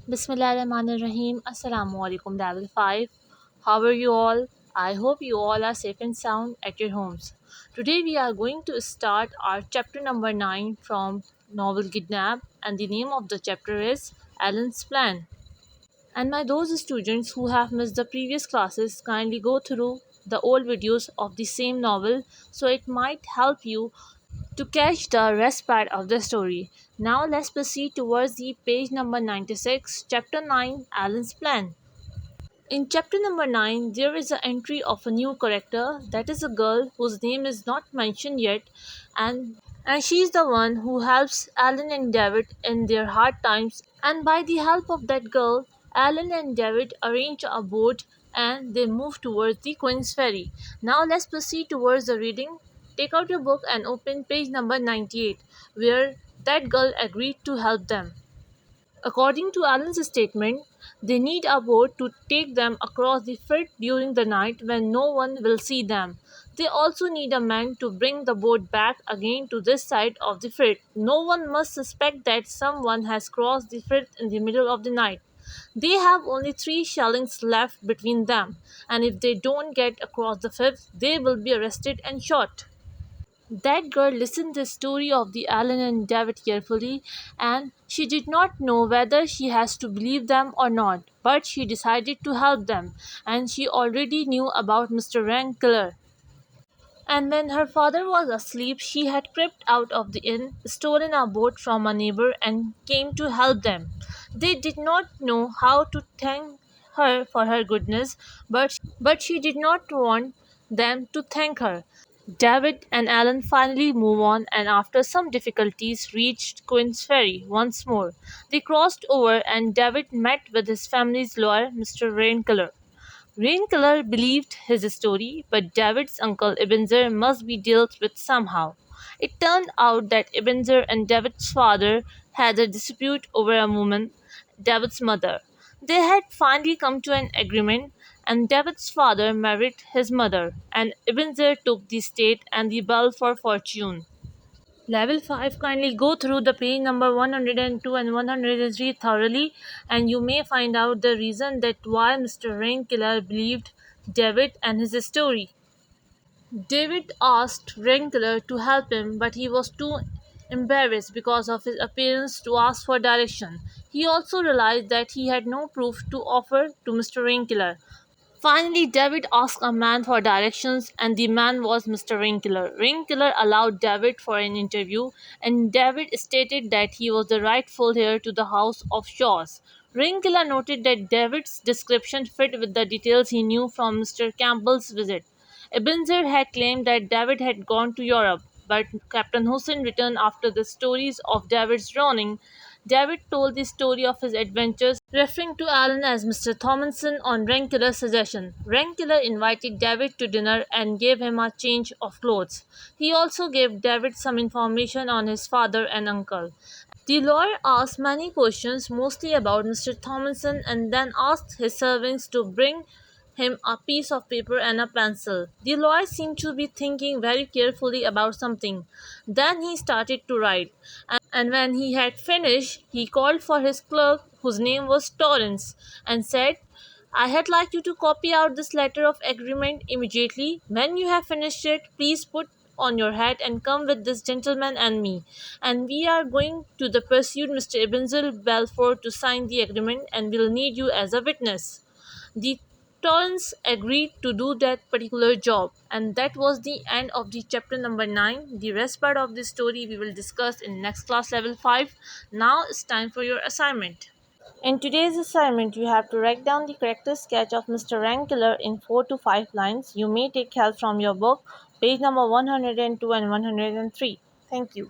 Bismillahirrahmanirrahim. Assalamu alaikum, level 5. How are you all? I hope you all are safe and sound at your homes. Today we are going to start our chapter number 9 from novel Kidnap, and the name of the chapter is Alan's Plan. And my those students who have missed the previous classes, kindly go through the old videos of the same novel so it might help you to catch the rest part of the story. Now let's proceed towards the page number 96, chapter 9, Alan's Plan. In chapter number 9, there is an entry of a new character, that is a girl whose name is not mentioned yet, and and she is the one who helps Alan and David in their hard times. And by the help of that girl, Alan and David arrange a boat and they move towards the Queen's Ferry. Now let's proceed towards the reading. Take out your book and open page number 98, where that girl agreed to help them. According to Alan's statement, they need a boat to take them across the Firth during the night when no one will see them. They also need a man to bring the boat back again to this side of the Firth. No one must suspect that someone has crossed the Firth in the middle of the night. They have only 3 shillings left between them, and if they don't get across the Firth, they will be arrested and shot. That girl listened the story of the Alan and David carefully, and she did not know whether she has to believe them or not, but she decided to help them, and she already knew about Mr. Rankler. And when her father was asleep, she had crept out of the inn, stolen a boat from a neighbor, and came to help them. They did not know how to thank her for her goodness, but she did not want them to thank her. David and Alan finally move on and after some difficulties reached Queen's Ferry once more. They crossed over and David met with his family's lawyer, Mr. Rainkiller. Rainkiller believed his story, but David's uncle Ebenezer must be dealt with somehow. It turned out that Ebenezer and David's father had a dispute over a woman, David's mother. They had finally come to an agreement, and David's father married his mother, and Ebenezer took the estate and the Balfour fortune. Level 5, kindly go through the page number 102 and 103 thoroughly, and you may find out the reason that why Mr. Rainkiller believed David and his story. David asked Wrangler to help him, but he was too embarrassed because of his appearance to ask for direction. He also realized that he had no proof to offer to Mr. Wrangler. Finally, David asked a man for directions, and the man was Mr. Wrinkler. Wrinkler allowed David for an interview, and David stated that he was the rightful heir to the house of Shaws. Wrinkler noted that David's description fit with the details he knew from Mr. Campbell's visit. Ebenezer had claimed that David had gone to Europe, but Captain Hussein returned after the stories of David's drowning. David told the story of his adventures, referring to Alan as Mr. Thompson on Rankiller's suggestion. Rankiller invited David to dinner and gave him a change of clothes. He also gave David some information on his father and uncle. The lawyer asked many questions, mostly about Mr. Thompson, and then asked his servants to bring him a piece of paper and a pencil. The lawyer seemed to be thinking very carefully about something. Then he started to write, and when he had finished, he called for his clerk, whose name was Torrance, and said, I had like you to copy out this letter of agreement immediately. When you have finished it, please put on your hat and come with this gentleman and me. And we are going to the pursued Mr. Ebenezer Balfour to sign the agreement and will need you as a witness. The Torrance agreed to do that particular job, and that was the end of the chapter number 9. The rest part of the story we will discuss in next class level 5. Now it's time for your assignment. In today's assignment, you have to write down the character sketch of Mr. Rankiller in 4 to 5 lines. You may take help from your book, page number 102 and 103. Thank you.